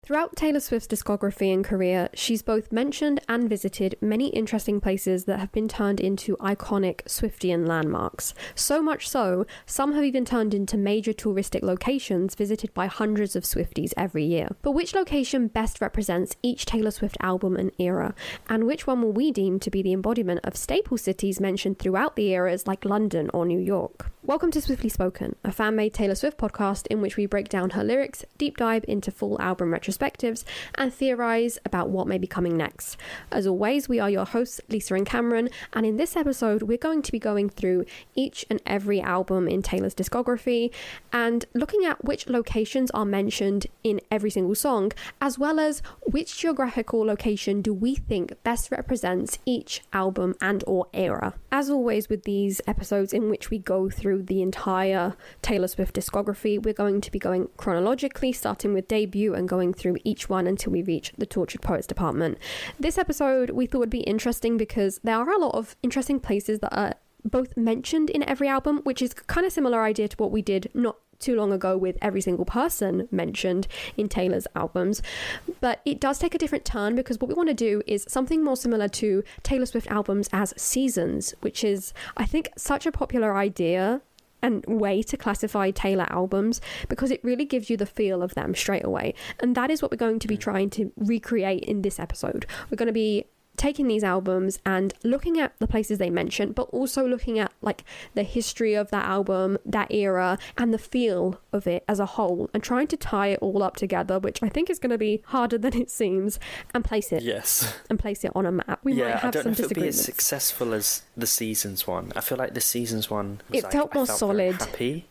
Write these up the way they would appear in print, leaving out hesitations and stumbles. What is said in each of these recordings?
Throughout Taylor Swift's discography and career, she's both mentioned and visited many interesting places that have been turned into iconic Swiftian landmarks. So much so, some have even turned into major touristic locations visited by hundreds of Swifties every year. But which location best represents each Taylor Swift album and era? And which one will we deem to be the embodiment of staple cities mentioned throughout the eras like London or New York? Welcome to Swiftly Spoken, a fan-made Taylor Swift podcast in which we break down her lyrics, deep dive into full album retrospectives, and theorise about what may be coming next. As always, we are your hosts, Lisa and Cameron, and in this episode, we're going to be going through each and every album in Taylor's discography and looking at which locations are mentioned in every single song, as well as which geographical location do we think best represents each album and or era. As always with these episodes in which we go through the entire Taylor Swift discography, we're going to be going chronologically, starting with debut and going through each one until we reach the Tortured Poets department. This episode we thought would be interesting because there are a lot of interesting places that are both mentioned in every album, which is kind of similar idea to what we did not too long ago with every single person mentioned in Taylor's albums, but it does take a different turn because what we want to do is something more similar to Taylor Swift albums as seasons, which is, I think, such a popular idea and way to classify Taylor albums because it really gives you the feel of them straight away, and that is what we're going to be trying to recreate in this episode. We're going to be taking these albums and looking at the places they mention, but also looking at like the history of that album, that era, and the feel of it as a whole, and trying to tie it all up together, which I think is going to be harder than it seems, and place it. Yes. And place it on a map. We might have I don't some know if it'll be as disagreements. successful as the Seasons one. I feel like the Seasons one was It felt more solid. Happy.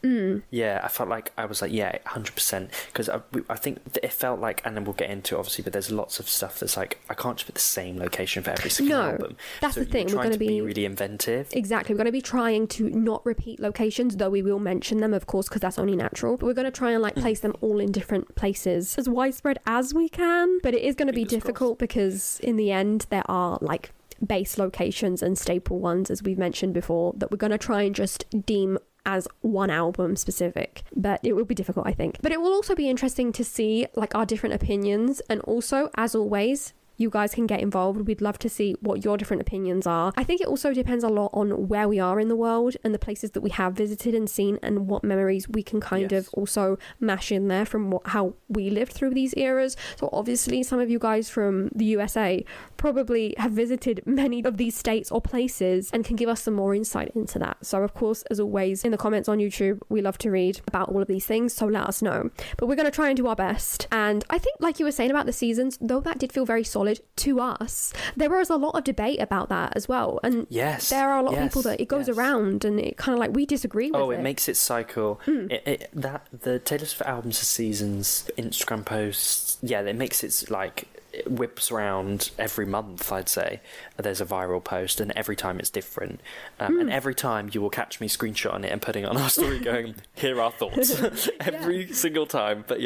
Yeah, I felt like I was like, yeah, 100%. Because I think it felt like, and then we'll get into it obviously, but there's lots of stuff that's like, I can't just put the same location for every single album. That's so the thing. We're going to be really inventive. Exactly. We're going to be trying to not repeat locations, though we will mention them, of course, because that's only natural. But we're going to try and like place them all in different places as widespread as we can. But it is going to be difficult because in the end, there are like base locations and staple ones, as we've mentioned before, that we're going to try and just deem as one album specific, but it will be difficult, I think. But it will also be interesting to see like our different opinions, and also, as always, you guys can get involved. We'd love to see what your different opinions are. I think it also depends a lot on where we are in the world and the places that we have visited and seen, and what memories we can kind of also mash in there from how we lived through these eras. So obviously some of you guys from the USA probably have visited many of these states or places and can give us some more insight into that. So of course, as always, in the comments on YouTube, we love to read about all of these things, so let us know. But we're going to try and do our best. And I think, like you were saying about the seasons, though that did feel very solid to us, there was a lot of debate about that as well, and there are a lot of people that it goes around and it kind of like we disagree with it makes it cycle. That the Taylor Swift albums of seasons Instagram posts, it makes it like it whips around every month. I'd say there's a viral post, and every time it's different, and every time you will catch me screenshotting it and putting it on our story going, here are our thoughts. Every single time. But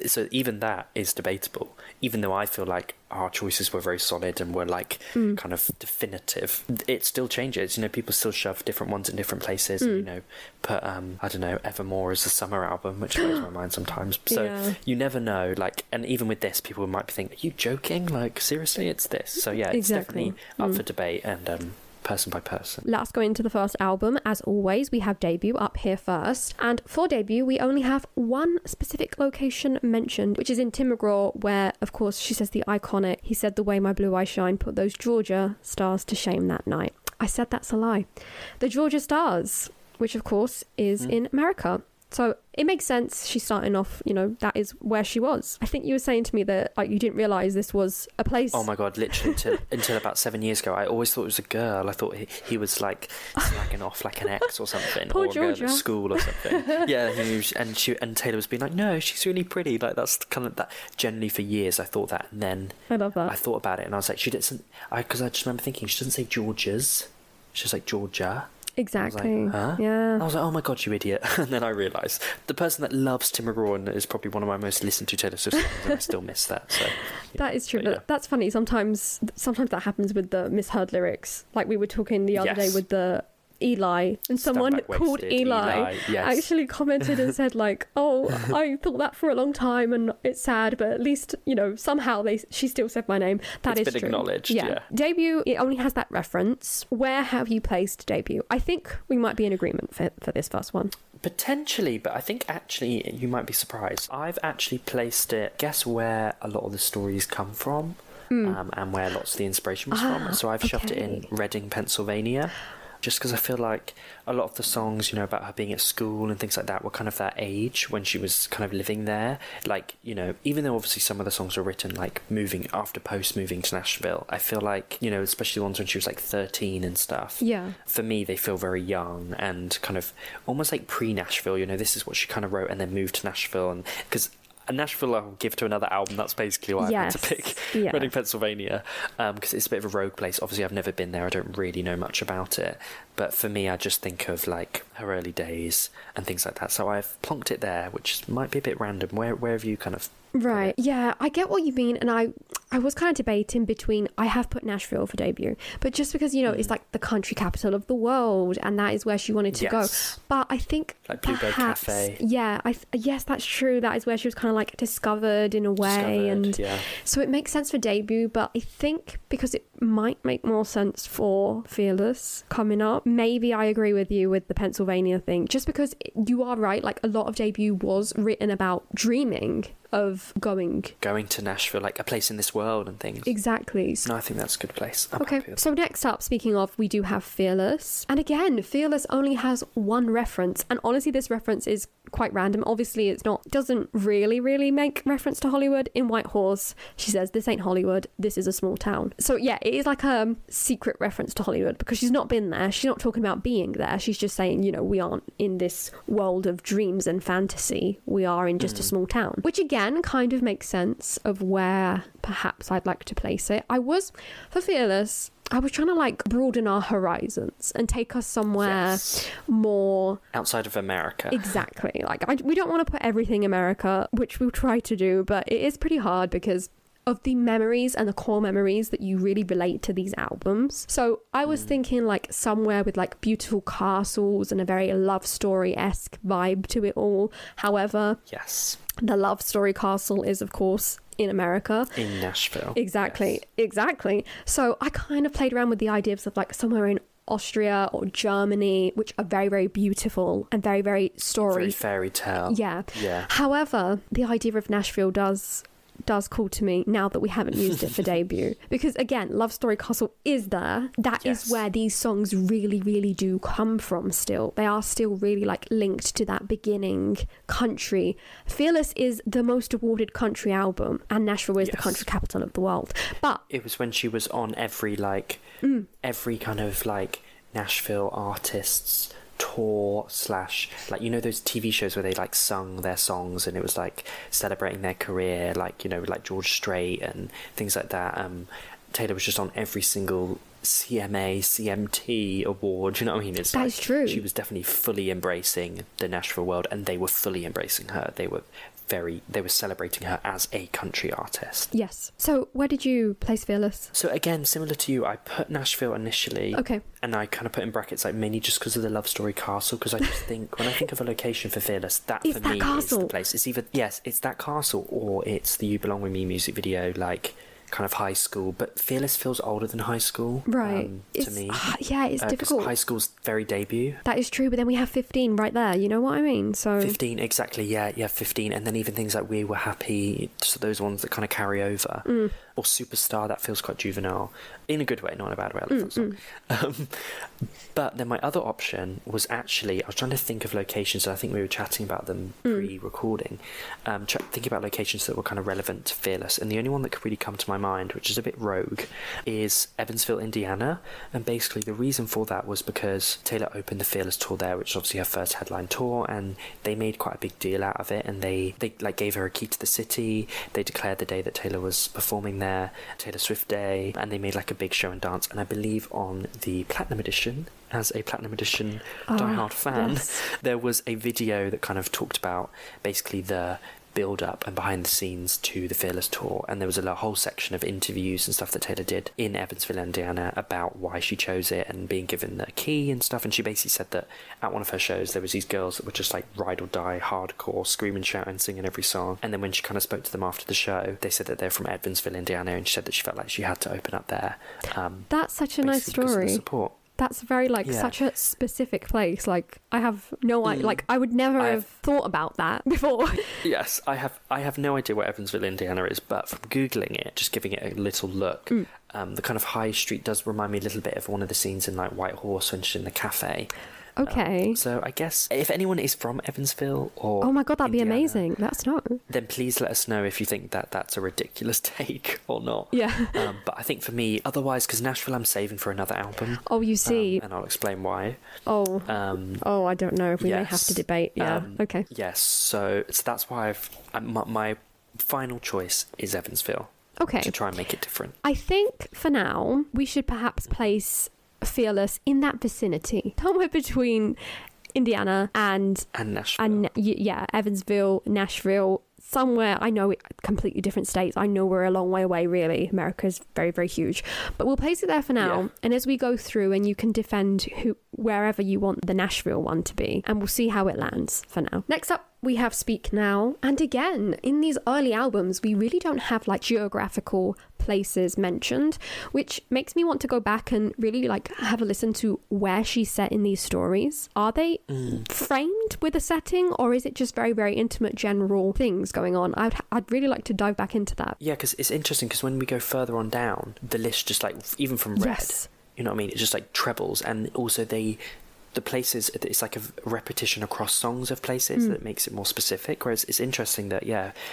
so even that is debatable, even though I feel like our choices were very solid and were like kind of definitive. It still changes, people still shove different ones in different places, and, put I don't know, Evermore as a summer album, which blows my mind sometimes. So you never know, like, and even with this, people might be thinking, are you joking? Like, seriously, it's this. So it's definitely up for debate and person by person. Let's go into the first album. As always, we have debut up here first, and for debut we only have one specific location mentioned, which is in Tim McGraw, where of course she says the iconic, he said the way my blue eyes shine put those Georgia stars to shame that night. I said that's a lie. The Georgia stars, which of course is in America. So it makes sense. She's starting off, that is where she was. I think you were saying to me that like you didn't realise this was a place. Oh my God, literally until about 7 years ago, I always thought it was a girl. I thought he was like slagging off like an ex or something, Poor or a Georgia. girl at school or something. And Taylor was being like, no, she's really pretty. Like that's kind of that. Generally for years, I thought that, and then I love that. I thought about it, and I was like, she doesn't. Because I just remember thinking she doesn't say Georgia's. She's like Georgia. Exactly. I was like, huh? Yeah. I was like, oh my God, you idiot. And then I realised the person that loves Tim McGraw is probably one of my most listened to Taylor Swift songs, and I still miss that. So that is true. But that's funny. Sometimes that happens with the misheard lyrics. Like we were talking the other day with the Eli, and someone called Eli yes. actually commented and said like, oh, I thought that for a long time and it's sad, but at least, you know, somehow she still said my name. That is been true. Acknowledged. Yeah. Debut, it only has that reference. Where have you placed Debut? I think we might be in agreement for this first one. Potentially, but I think actually you might be surprised. I've actually placed it, guess where a lot of the stories come from, and where lots of the inspiration was from. So I've shoved it in Reading, Pennsylvania, just because I feel like a lot of the songs, you know, about her being at school and things like that were kind of that age when she was kind of living there. Like, you know, even though obviously some of the songs were written like moving to Nashville, I feel like, you know, especially the ones when she was like 13 and stuff. Yeah. For me, they feel very young and kind of almost like pre-Nashville. You know, this is what she kind of wrote and then moved to Nashville, and because Nashville I'll give to another album. That's basically why I had to pick Reading, Pennsylvania, because it's a bit of a rogue place. Obviously I've never been there, I don't really know much about it, but for me I just think of like her early days and things like that, so I've plonked it there, which might be a bit random. Where have you kind of Right. Yeah, I get what you mean, and I was kind of debating between, I have put Nashville for Debut, but just because, you know, it's like the country capital of the world and that is where she wanted to go. But I think like Bluebird Cafe. Yeah, yes, that's true. That is where she was kind of like discovered in a way, and so it makes sense for Debut, but I think because it might make more sense for Fearless coming up, maybe I agree with you with the Pennsylvania thing, just because you are right, like a lot of Debut was written about dreaming of going to Nashville, like a place in this world and things. Exactly. No, I think that's a good place. Okay, so next up, speaking of, we do have Fearless, and again, Fearless only has one reference, and honestly this reference is quite random. Obviously it doesn't really make reference to Hollywood. In White Horse she says, this ain't Hollywood, this is a small town. So yeah, it is like a secret reference to Hollywood because she's not been there, she's not talking about being there, she's just saying, you know, we aren't in this world of dreams and fantasy, we are in just a small town, which again kind of makes sense of where perhaps I'd like to place it. For Fearless, I was trying to like broaden our horizons and take us somewhere more outside of America. Exactly. Like we don't want to put everything America, which we'll try to do, but it is pretty hard because of the memories and the core memories that you really relate to these albums. So I was thinking like somewhere with like beautiful castles and a very love story-esque vibe to it all. However, the love story castle is of course in America, in Nashville. Exactly. So I kind of played around with the ideas of like somewhere in Austria or Germany, which are very, very beautiful and very, very story, very fairy tale. Yeah. However, the idea of Nashville does call to me now that we haven't used it for Debut, because again, Love Story Castle is there. That is where these songs really, really do come from. Still, they are still really like linked to that beginning country. Fearless is the most awarded country album, and Nashville is the country capital of the world. But it was when she was on every kind of like Nashville artists tour / like, you know, those TV shows where they like sung their songs and it was like celebrating their career, like, you know, like George Strait and things like that. Taylor was just on every single CMA, CMT award, you know what I mean? That is true. She was definitely fully embracing the Nashville world, and they were fully embracing her. They were celebrating her as a country artist. Yes. So where did you place Fearless? So again, similar to you, I put Nashville initially. Okay. And I kind of put in brackets like mainly just because of the Love Story Castle, because I just think when I think of a location for Fearless, that for me is the place. It's either it's that castle or it's the You Belong With Me music video, like kind of high school, but Fearless feels older than high school, right? To me. It's difficult. High school's very debut. That is true, but then we have 15 right there, you know what I mean? So 15, exactly, yeah, 15, and then even things like We Were Happy, so those ones that kind of carry over. Or Superstar, that feels quite juvenile, in a good way, not in a bad way. I love that song. But then my other option was actually, I was trying to think of locations, and I think we were chatting about them pre-recording, thinking about locations that were kind of relevant to Fearless, and the only one that could really come to my mind, which is a bit rogue, is Evansville, Indiana. And basically the reason for that was because Taylor opened the Fearless tour there, which is obviously her first headline tour, and they made quite a big deal out of it, and they like gave her a key to the city. They declared the day that Taylor was performing there Taylor Swift Day, and they made like a big show and dance. And I believe on the Platinum Edition, as a Platinum Edition diehard fan, there was a video that kind of talked about basically the build up and behind the scenes to the Fearless tour, and there was a whole section of interviews and stuff that Taylor did in Evansville, Indiana, about why she chose it and being given the key and stuff. And she basically said that at one of her shows there was these girls that were just like ride or die hardcore, screaming, shouting, singing every song. And then when she kind of spoke to them after the show, they said that they're from Evansville, Indiana, and she said that she felt like she had to open up there. That's such a nice story. Support. That's very such a specific place. Like, I have no idea. Like, I would never have thought about that before. Yes, I have no idea where Evansville, Indiana is, but from Googling it, just giving it a little look, the kind of high street does remind me a little bit of one of the scenes in like White Horse when she's in the cafe. Okay. So I guess if anyone is from Evansville or oh my god, that'd Indiana, be amazing. That's not. Then please let us know if you think that that's a ridiculous take or not. Yeah. But I think for me, otherwise, because Nashville I'm saving for another album. Oh, you see. And I'll explain why. Oh. I don't know if we may have to debate. Yeah. Okay. Yes. So that's why my final choice is Evansville. Okay. To try and make it different. I think for now we should perhaps place Fearless in that vicinity, somewhere between Indiana and Nashville. And Evansville, Nashville, somewhere. I know completely different states. I know we're a long way away, really. America's very, very huge. But we'll place it there for now. Yeah. And as we go through, and you can defend wherever you want the Nashville one to be, and we'll see how it lands for now. Next up, we have Speak Now. And again, in these early albums, we really don't have like geographical places mentioned, which makes me want to go back and really like have a listen to where she's set in these stories. Are they framed with a setting, or is it just very, very intimate general things going on? I'd really like to dive back into that. Yeah, because it's interesting, because when we go further on down, the list just like, even from Red, you know what I mean? It just like trebles, and also the places, it's like a repetition across songs of places that makes it more specific. Whereas it's interesting that,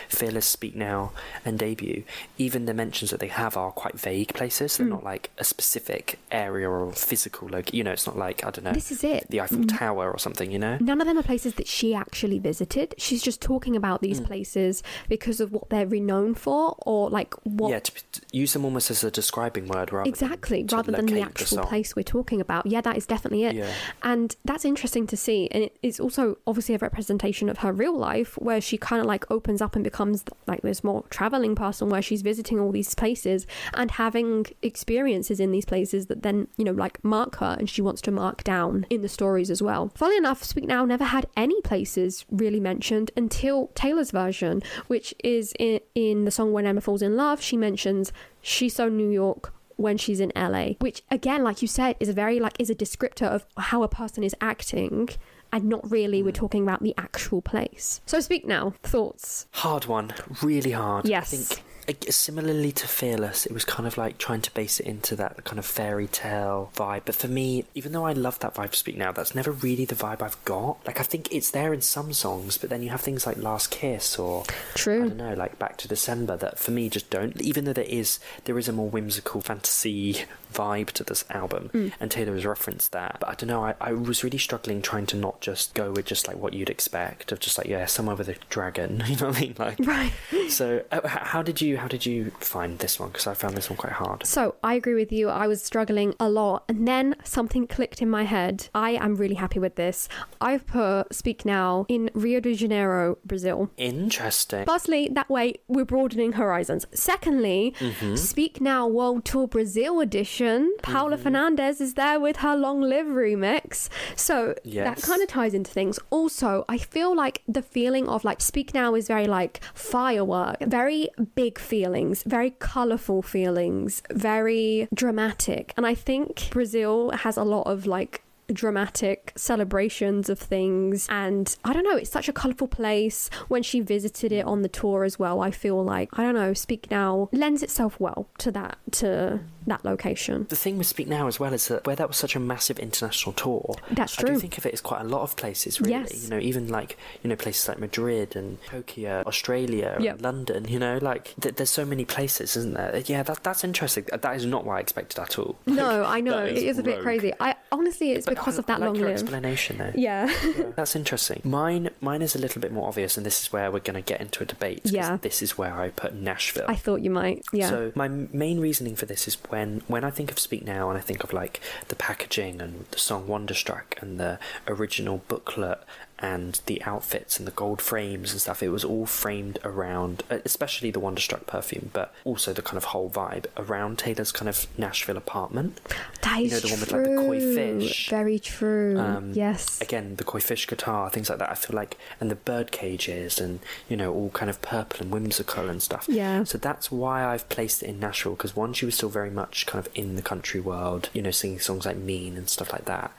Fearless, Speak Now, and Debut, even the mentions that they have are quite vague places. They're not like a specific area or physical location. You know, it's not like, I don't know, this is it, the Eiffel Tower or something, you know? None of them are places that she actually visited. She's just talking about these places because of what they're renowned for, or like what... Yeah, to use them almost as a describing word rather than the actual place we're talking about. Yeah, that is definitely it. Yeah. And that's interesting to see. And it's also obviously a representation of her real life, where she kind of like opens up and becomes like this more traveling person, where she's visiting all these places and having experiences in these places that then, you know, like mark her, and she wants to mark down in the stories as well. Funnily enough, Speak Now never had any places really mentioned until Taylor's version, which is in the song When Emma Falls in Love. She mentions she's so New York when she's in LA, which again, like you said, is a descriptor of how a person is acting, and not really we're talking about the actual place. So Speak Now, thoughts? Hard one, really hard. Yes. I think similarly to Fearless, it was kind of like trying to base it into that kind of fairy tale vibe. But for me, even though I love that vibe of Speak Now, that's never really the vibe I've got. Like, I think it's there in some songs, but then you have things like Last Kiss or True. I don't know, like Back to December, that for me just don't. Even though there is a more whimsical fantasy vibe to this album, and Taylor has referenced that. But I don't know, I was really struggling trying to not just go with just like what you'd expect of just like, somewhere with a dragon, you know what I mean? Like, right. So how did you find this one? Because I found this one quite hard. So I agree with you. I was struggling a lot, and then something clicked in my head. I am really happy with this. I've put Speak Now in Rio de Janeiro, Brazil. Interesting. Firstly, that way we're broadening horizons. Secondly, Speak Now World Tour Brazil edition. Paula Fernandez is there with her Long Live remix. So that kind of ties into things. Also, I feel like the feeling of like Speak Now is very like firework, very big feelings, very colourful feelings, very dramatic. And I think Brazil has a lot of like dramatic celebrations of things, and I don't know, it's such a colourful place. When she visited it on the tour as well, I feel like, I don't know, Speak Now lends itself well to that location. The thing with Speak Now as well is that where that was such a massive international tour, that's true. I do think of it as quite a lot of places, really. Yes. You know, even like, you know, places like Madrid and Tokyo, Australia, and London, you know, like there's so many places, isn't there? Yeah, that's interesting. That is not what I expected at all. No, I know, it is a bit crazy. I honestly, it's because of that like Long your Live explanation though. Yeah. That's interesting. Mine is a little bit more obvious, and this is where we're going to get into a debate. Yeah. This is where I put Nashville. I thought you might. Yeah. So my main reasoning for this is when I think of Speak Now and I think of like the packaging and the song Wonderstruck and the original booklet and the outfits and the gold frames and stuff, it was all framed around, especially the Wonderstruck perfume, but also the kind of whole vibe around Taylor's kind of Nashville apartment. That is the one with true. like the koi fish. Very true. Yes. Again, the koi fish guitar, things like that. I feel like, and the bird cages, and all kind of purple and whimsical and stuff. Yeah. So that's why I've placed it in Nashville, because one, she was still very much kind of in the country world, singing songs like Mean and stuff like that.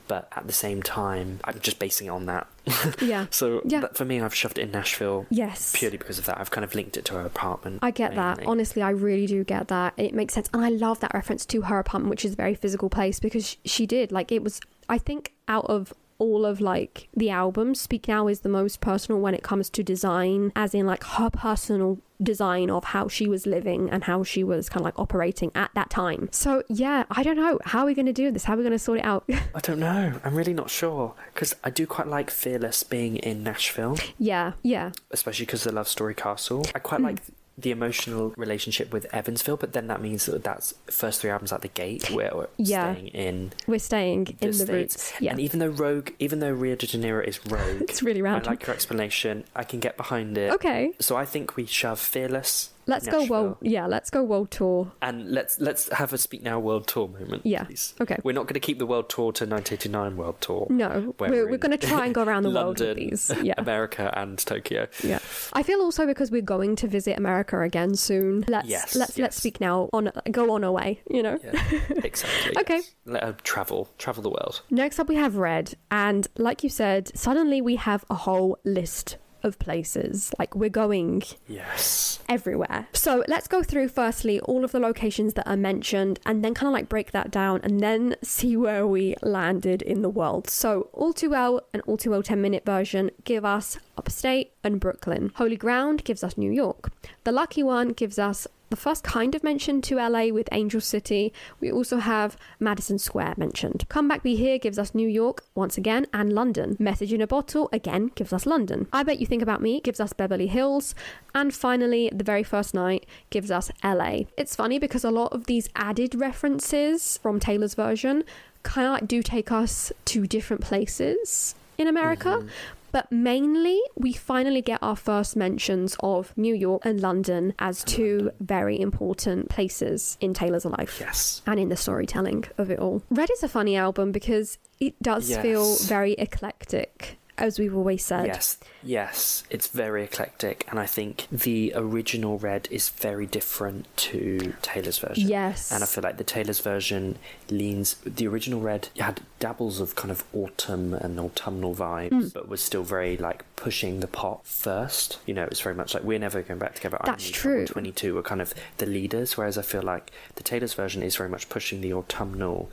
But at the same time, I'm just basing it on that. Yeah. So that, for me, I've shoved it in Nashville. Yes. Purely because of that. I've kind of linked it to her apartment. I get mainly. that. Honestly, I really do get that. It makes sense. And I love that reference to her apartment, which is a very physical place, because she did. Like, it was, I think, out of all of like the albums, Speak Now is the most personal when it comes to design, as in like her personal design of how she was living and how she was kind of like operating at that time. So yeah, I don't know, how are we going to do this? How are we going to sort it out? I don't know, I'm really not sure, because I do quite like Fearless being in Nashville. Yeah Especially because of the Love Story Castle. I quite like the emotional relationship with Evansville, but then that means that's first 3 albums at the gate, where we're staying in the States. roots. Yeah. And even though Rio de Janeiro is Rogue, it's really random. I like your explanation. I can get behind it. Okay. So I think we shove Fearless. Let's Nashville. let's go world tour. And let's have a Speak Now world tour moment. Yeah. Please. Okay. We're not going to keep the world tour to 1989 world tour. No, we're going to try and go around the world with London, these. Yeah. America and Tokyo. Yeah. I feel also because we're going to visit America again soon. Let's Speak Now go on our way, Yeah, exactly. Okay. Yes. Let her travel the world. Next up we have Red, and like you said, suddenly we have a whole list of places. Like, we're going everywhere. So let's go through firstly all of the locations that are mentioned, and then kind of like break that down, and then see where we landed in the world. So All Too Well and All Too Well 10-minute version give us Upstate and Brooklyn. Holy Ground gives us New York. The Lucky One gives us the first kind of mention to LA with Angel City. We also have Madison Square mentioned. Come Back Be Here gives us New York once again, and London. Message in a Bottle again gives us London. I Bet You Think About Me gives us Beverly Hills, and finally The Very First Night gives us LA. It's funny because a lot of these added references from Taylor's version kind of like do take us to different places in America. But mainly, we finally get our first mentions of New York and London as two very important places in Taylor's life. Yes. And in the storytelling of it all. Red is a funny album because it does feel very eclectic, as we've always said. Yes, it's very eclectic, and I think the original Red is very different to Taylor's version. Yes. And I feel like the Taylor's version the original Red had dabbles of kind of autumn and autumnal vibes, but was still very like pushing the pop first. It was very much like We're Never Going Back Together. That's true. 22 were kind of the leaders, whereas I feel like the Taylor's version is very much pushing the autumnal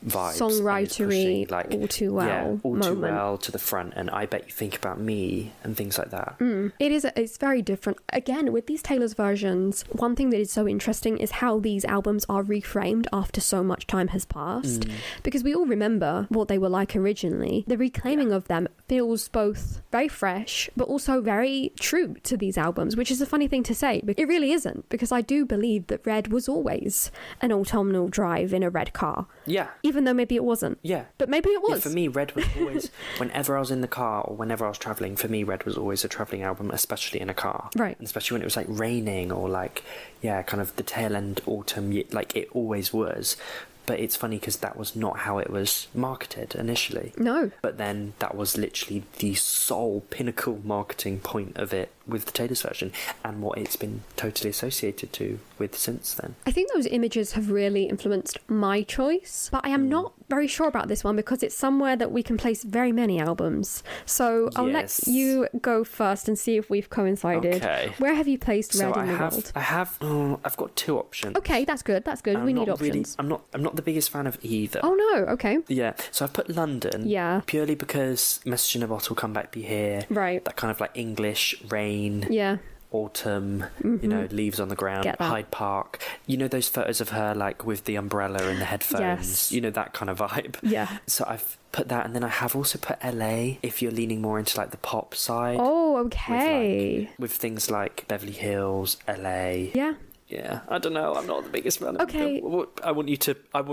vibes, songwritery, like All Too Well all moment. Too Well to the front, and I Bet You Think About Me and things like that. It's very different. Again, with these Taylor's versions, one thing that is so interesting is how these albums are reframed after so much time has passed, because we all remember what they were like originally. The reclaiming of them feels both very fresh but also very true to these albums, which is a funny thing to say, but it really isn't, because I do believe that Red was always an autumnal drive in a red car. Yeah. Even though maybe it wasn't. Yeah. But maybe it was. Yeah, for me, Red was always, whenever I was in the car or whenever I was travelling, for me, Red was always a travelling album, especially in a car. Right. And especially when it was like raining or like, kind of the tail end autumn, like it always was. But it's funny because that was not how it was marketed initially. No. But then that was literally the sole pinnacle marketing point of it with the Taylor's version, and what it's been totally associated to with since then. I think those images have really influenced my choice, but I am not very sure about this one because it's somewhere that we can place very many albums. So I'll let you go first and see if we've coincided. Okay. Where have you placed Red in the world? I've got 2 options. Okay, that's good. We need options. I'm not the biggest fan of either. Oh no, okay. Yeah, so I've put London. Yeah. Purely because Message in a Bottle, Come Back Be Here. Right. That kind of like English rain. Yeah. Autumn, leaves on the ground, Hyde Park. Those photos of her like with the umbrella and the headphones. Yes. That kind of vibe. Yeah. So I've put that, and then I have also put LA if you're leaning more into like the pop side. Oh, okay. With things like Beverly Hills, LA. Yeah. Yeah, I don't know. I'm not the biggest fan. Okay. I wanted you to have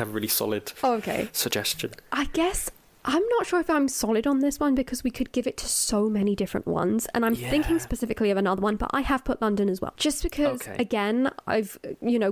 a really solid okay. suggestion. I guess I'm not sure if I'm solid on this one because we could give it to so many different ones. And I'm thinking specifically of another one, but I have put London as well. Just because, again, I've,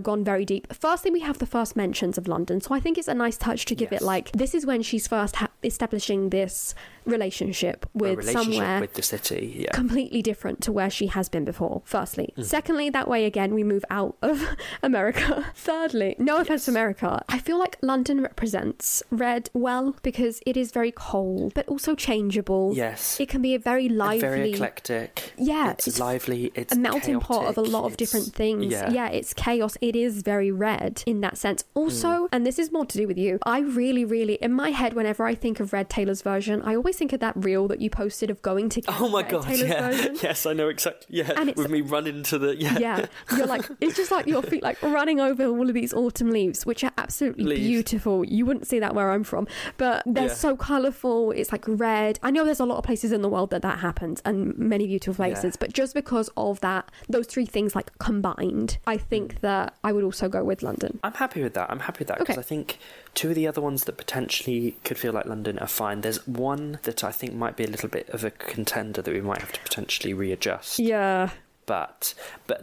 gone very deep. Firstly, we have the first mentions of London. So I think it's a nice touch to give it like, this is when she's first establishing this relationship with somewhere with the city, completely different to where she has been before, firstly. Secondly, that way, again, we move out of America. Thirdly, no offense to America, I feel like London represents Red well because it is very cold, but also changeable. Yes. It can be a very lively... very eclectic. Yeah. It's lively, it's a melting chaotic, pot of a lot of different things. Yeah, it's chaos. It is very Red in that sense. Also, and this is more to do with you, I really, really, in my head, whenever I think of Red Taylor's version, I always think of that reel that you posted of going to get Red Taylor's version. Yes, I know exactly. Yeah, and with me running to the... You're like, it's just like your feet like running over all of these autumn leaves, which are absolutely beautiful. You wouldn't see that where I'm from, but they're so colourful. It's like red. I know there's a lot of places in the world that happens and many beautiful places, but just because of that, those three things like combined, I think that I would also go with London. I'm happy with that because I think two of the other ones that potentially could feel like London are fine. There's one that I think might be a little bit of a contender that we might have to potentially readjust. Yeah. But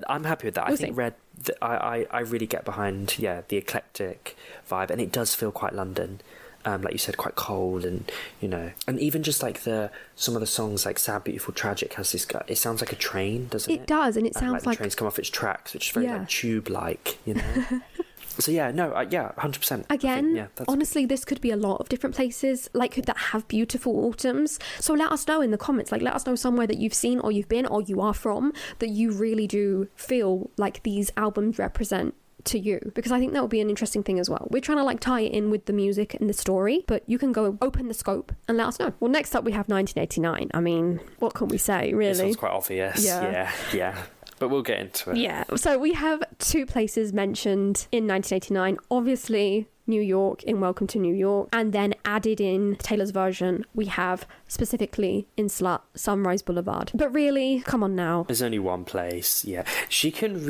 I'm happy with that. I think Red, I really get behind, the eclectic vibe, and it does feel quite London. Like you said, quite cold, and and even just like some of the songs, like "Sad, Beautiful, Tragic," has this guy. It sounds like a train, doesn't it? It does, and it sounds like the trains come off its tracks, which is very like tube-like, So 100%. Again, honestly, this could be a lot of different places like that have beautiful autumns. So let us know in the comments. Like, let us know somewhere that you've seen or you've been or you are from that you really do feel like these albums represent to you, because I think that would be an interesting thing as well. We're trying to like tie it in with the music and the story, but you can go open the scope and let us know. Well, next up we have 1989. I mean, what can we say, really? This one's quite obvious. Yeah. But we'll get into it. Yeah. So we have two places mentioned in 1989. Obviously, New York in Welcome to New York, and then added in Taylor's version, we have specifically in Slut, Sunrise Boulevard. But really, come on now. There's only one place, She can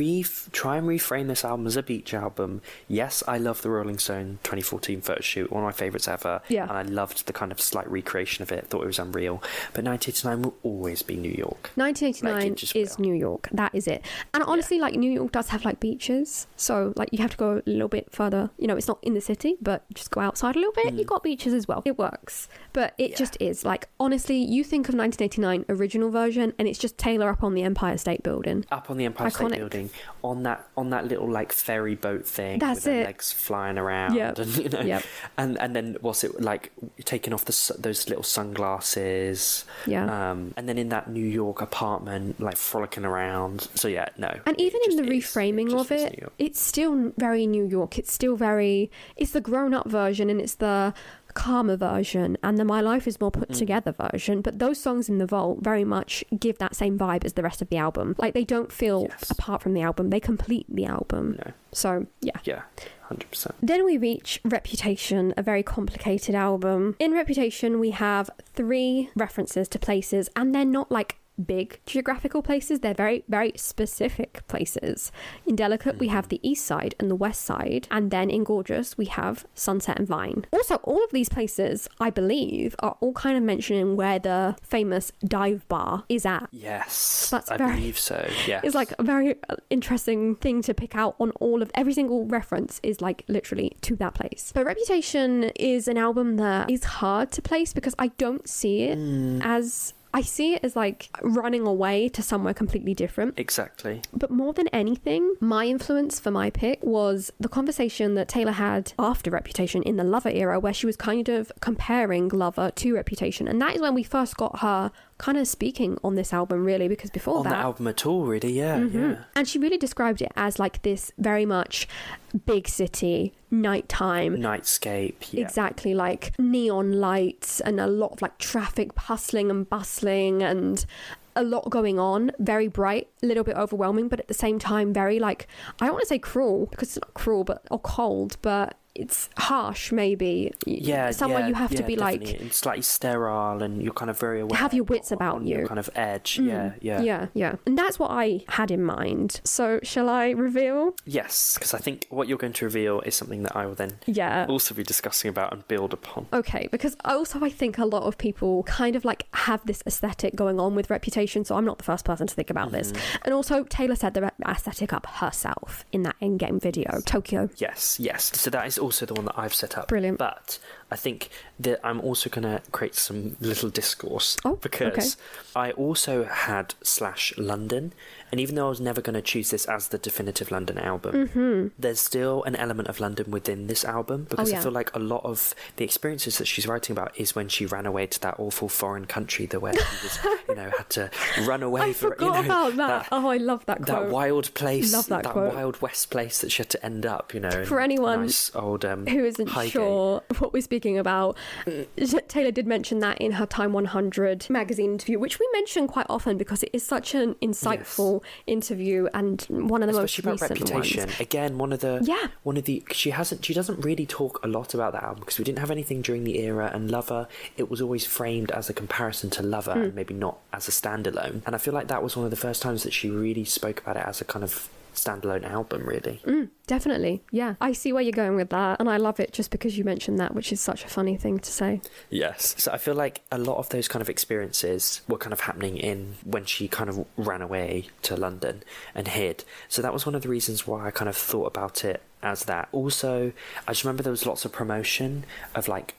try and reframe this album as a beach album. Yes, I love the Rolling Stone 2014 photo shoot, one of my favourites ever. Yeah. And I loved the kind of slight recreation of it, thought it was unreal. But 1989 will always be New York. 1989 is New York. That is it. And honestly, like, New York does have, like, beaches. So, like, you have to go a little bit further. It's not in the city, but just go outside a little bit. You got beaches as well. It works. But it just is. Like, honestly, you think of 1989 original version and it's just Taylor up on the Empire State Building. Up on the Empire State Building. On that little, like, ferry boat thing. That's with their legs flying around. Yep. And, and then what's it like, taking off those little sunglasses. Yeah. And then in that New York apartment, like, frolicking around. So, no. And even in the reframing of it, it's still very New York. It's still very... It's the grown-up version and it's the calmer version and the My Life Is More put together version, but those songs in the vault very much give that same vibe as the rest of the album. Like, they don't feel apart from the album, they complete the album. No. So 100%. Then we reach Reputation, a very complicated album. In Reputation we have 3 references to places, and they're not like big geographical places, they're very, very specific places. In Delicate we have the east side and the west side, and then in Gorgeous we have Sunset and Vine. Also, all of these places, I believe, are all kind of mentioning where the famous dive bar is at. Yes, that's I believe so. Yeah, it's like a very interesting thing to pick out on every single reference is like literally to that place. But Reputation is an album that is hard to place because I don't see it as... I see it as like running away to somewhere completely different. Exactly. But more than anything, my influence for my pick was the conversation that Taylor had after Reputation in the Lover era, where she was kind of comparing Lover to Reputation. And that is when we first got her kind of speaking on this album, really, because before on that... On the album at all, really, yeah. And she really described it as like this very much big city, nighttime. Nightscape, yeah. Exactly, like neon lights and a lot of like traffic hustling and bustling and a lot going on, very bright, a little bit overwhelming, but at the same time very like, I don't want to say cruel, because it's not cruel, or cold, but it's harsh, maybe. Somewhere you have to be definitely. like... It's slightly sterile, and you're kind of very aware. Have your wits about on you. Your kind of edge. Yeah. And that's what I had in mind. So shall I reveal? Yes, because I think what you're going to reveal is something that I will then also be discussing about and build upon. Okay, because I think a lot of people kind of like have this aesthetic going on with Reputation, so I'm not the first person to think about this. And also, Taylor set the aesthetic up herself in that Endgame video, Tokyo. Yes. So that is also the one that I've set up. Brilliant. But I think that I'm also going to create some little discourse because I also had /London, and even though I was never going to choose this as the definitive London album, there's still an element of London within this album, because I feel like a lot of the experiences that she's writing about is when she ran away to that awful foreign country, the way she was, had to run away I forgot about that. I love that quote. That wild place, love that quote. Wild West place that she had to end up, For anyone nice old, who isn't sure what we're speaking about, Taylor did mention that in her Time 100 magazine interview, which we mention quite often because it is such an insightful interview and one of the especially most recent Reputation. ones. Again, one of the she doesn't really talk a lot about that album because we didn't have anything during the era, and Lover, it was always framed as a comparison to Lover and maybe not as a standalone. And I feel like that was one of the first times that she really spoke about it as a kind of standalone album, really. Definitely, yeah. I see where you're going with that, and I love it just because you mentioned that, which is such a funny thing to say. Yes. So I feel like a lot of those kind of experiences were kind of happening in when she kind of ran away to London and hid. So that was one of the reasons why I kind of thought about it as that. Also, I just remember there was lots of promotion of like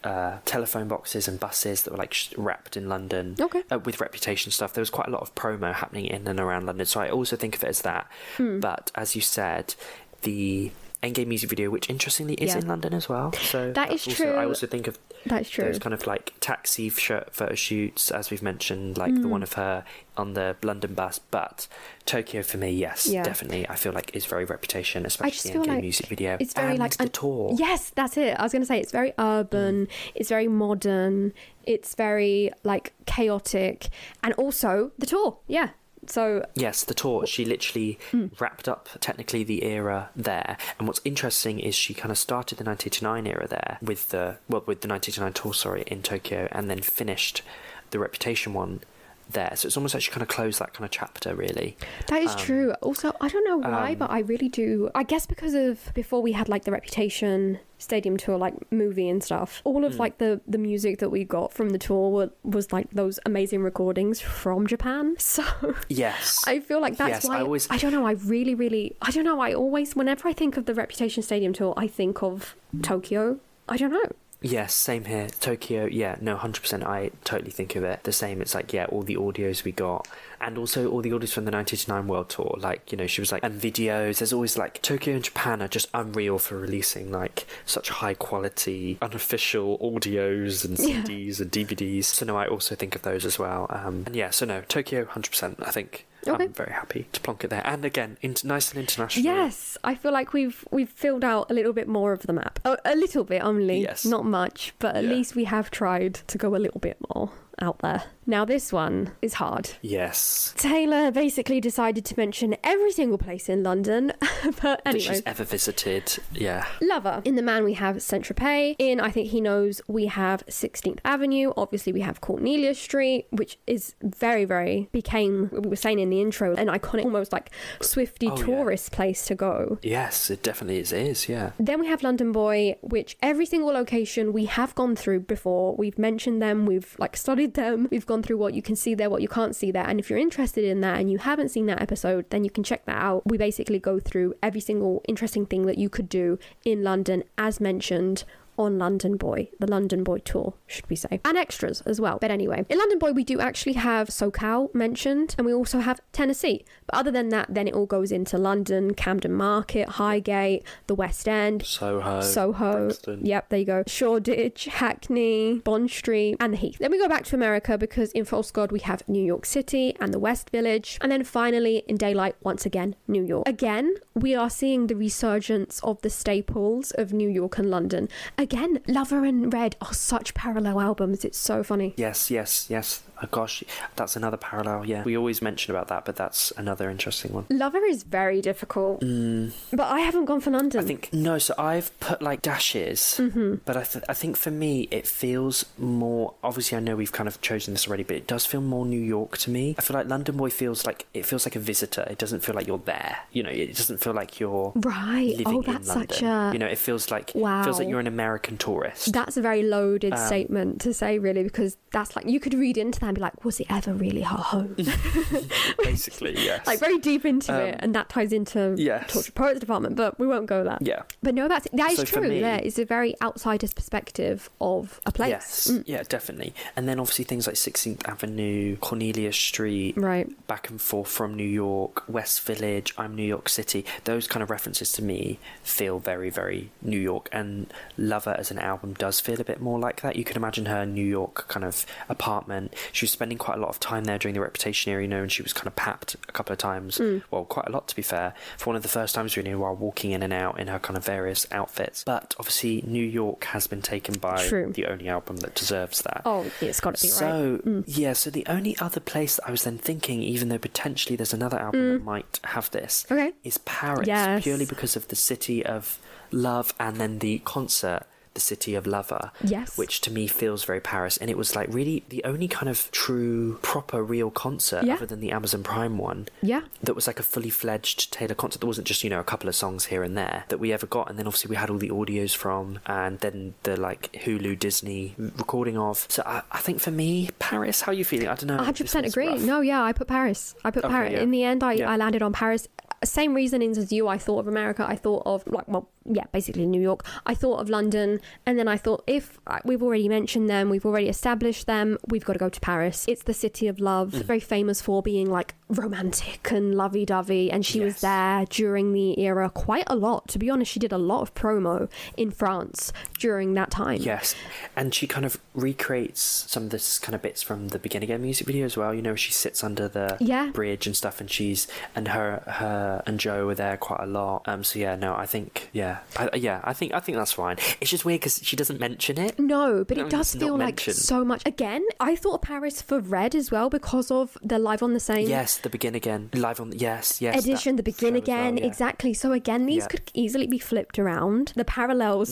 telephone boxes and buses that were like wrapped in London with Reputation stuff. There was quite a lot of promo happening in and around London, so I also think of it as that. But as you said, the Endgame music video, which interestingly is in London as well, so that is true. I also think of that's true. Those kind of like taxi photo shoots, as we've mentioned, like the one of her on the London bus. But Tokyo for me, definitely, I feel like is very Reputation, especially the Endgame music video. It's very and like the tour. Yes, that's it. I was going to say it's very urban. It's very modern. It's very like chaotic, and also the tour. Yeah. So yes, the tour, she literally wrapped up technically the era there. And what's interesting is she kind of started the 1989 era there with the 1989 tour, in Tokyo, and then finished the Reputation one there. So it's almost like she kind of closed that kind of chapter, really. That is true. Also, I don't know why, but I really do. I guess because of before we had like the Reputation stadium tour, like movie and stuff, all of like the music that we got from the tour was like those amazing recordings from Japan. So yes, I feel like that's why I don't know. I don't know. I always, whenever I think of the Reputation stadium tour, I think of Tokyo. I don't know. Yes, same here. Tokyo, 100%. I totally think of it the same. It's like, all the audios we got, and also all the audios from the 1989 World Tour. Like, she was like, and videos. There's always like Tokyo and Japan are just unreal for releasing like such high quality unofficial audios and CDs and DVDs. So no, I also think of those as well. Tokyo, 100%. I think. Okay. I'm very happy to plonk it there. And again, nice and international. Yes, I feel like we've filled out a little bit more of the map. A little bit only, not much, but at least we have tried to go a little bit more out there. Now this one is hard. Yes. Taylor basically decided to mention every single place in London, but anyway. That she's ever visited, Lover. In The Man we have Saint-Tropez. In I Think He Knows we have 16th Avenue. Obviously we have Cornelia Street, which is very, very, became, we were saying in the intro, an iconic, almost like Swiftie tourist place to go. Yes, it definitely is, yeah. Then we have London Boy, which every single location we have gone through before. We've mentioned them, we've like studied them, we've gone through what you can see there, what you can't see there, and if you're interested in that and you haven't seen that episode, then you can check that out. We basically go through every single interesting thing that you could do in London, as mentioned on London Boy, the London Boy tour, should we say, and extras as well. But anyway, in London Boy we do actually have SoCal mentioned, and we also have Tennessee. But other than that, then it all goes into London, Camden Market, Highgate, the West End, Soho, Brixton. Yep, there you go, Shoreditch, Hackney, Bond Street, and the Heath. Then we go back to America because in False God we have New York City and the West Village, and then finally in Daylight, once again, New York. Again, we are seeing the resurgence of the staples of New York and London. Again, Lover and Red are such parallel albums. It's so funny. Yes. Oh gosh, that's another parallel. Yeah, we always mention about that, but that's another interesting one. Lover is very difficult, but I haven't gone for London. I think no. So I've put like dashes, but I think for me it feels more. Obviously, I know we've kind of chosen this already, but it does feel more New York to me. I feel like London Boy feels like a visitor. It doesn't feel like you're there. You know, it doesn't feel like you're right. living That's in London. such a you know. It feels like you're an American tourist. That's a very loaded statement to say, really, because that's like you could read into that and be like, was it ever really her home? Basically, yes. Like very deep into it, and that ties into Torture Poets Department, but we won't go there. Yeah. But no, that is So true. me, There is a very outsider's perspective of a place. Yes, yeah, definitely. And then obviously things like 16th Avenue, Cornelia Street, right, back and forth from New York, West Village, I'm New York City. Those kind of references to me feel very, very New York. And Lover as an album does feel a bit more like that. You can imagine her New York kind of apartment. She was spending quite a lot of time there during the Reputation era, you know, and she was kind of papped a couple of times. Well, quite a lot to be fair. For one of the first times really, while walking in and out in her kind of various outfits. But obviously New York has been taken by the only album that deserves that. Oh, yeah, it's got to be right. So, yeah, so the only other place that I was then thinking, even though potentially there's another album that might have this, is Paris. Yes. Purely because of the City of Love and then the concert, the City of Lover, which to me feels very Paris. And it was like really the only kind of true, proper, real concert other than the Amazon Prime one that was like a fully fledged Taylor concert. There wasn't just, you know, a couple of songs here and there that we ever got. And then obviously we had all the audios from, and then the like Hulu Disney recording of. So I think for me, Paris, how are you feeling? I don't know. 100% agree. Rough. No, yeah, I put Paris. Paris. Yeah. In the end, I landed on Paris. Same reasonings as you. I thought of America. I thought of basically New York. I thought of London, and then I thought, if we've already mentioned them, we've already established them, we've got to go to Paris. It's the City of Love, very famous for being like romantic and lovey-dovey, and she was there during the era quite a lot. To be honest, she did a lot of promo in France during that time. Yes, and she kind of recreates some of this kind of bits from the Begin Again music video as well. You know, she sits under the bridge and stuff, and her and Joe were there quite a lot. So yeah, no, I think I think that's fine. It's just weird because she doesn't mention it. No, but it does feel like so much. Again, I thought of Paris for Red as well because of the Live on the Same. Yes, the Begin Again live on. Yes. Edition, the Begin Again, exactly. So again, these could easily be flipped around. The parallels,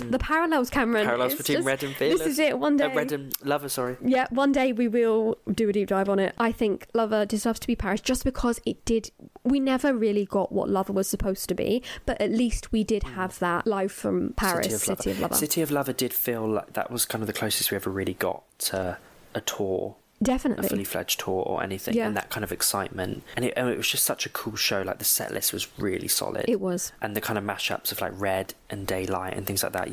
Cameron. Parallels between Red and Fearless. This is it. One day, Red and Lover. Sorry. Yeah, one day we will do a deep dive on it. I think Lover deserves to be Paris just because it did. We never really got what Lover was supposed to be, but at least we did have that live from Paris, City of Lover. City of Lover did feel like that was kind of the closest we ever really got to a tour. Definitely. A fully fledged tour or anything, and that kind of excitement. And it was just such a cool show. Like the set list was really solid. It was. And the kind of mashups of like Red and Daylight and things like that,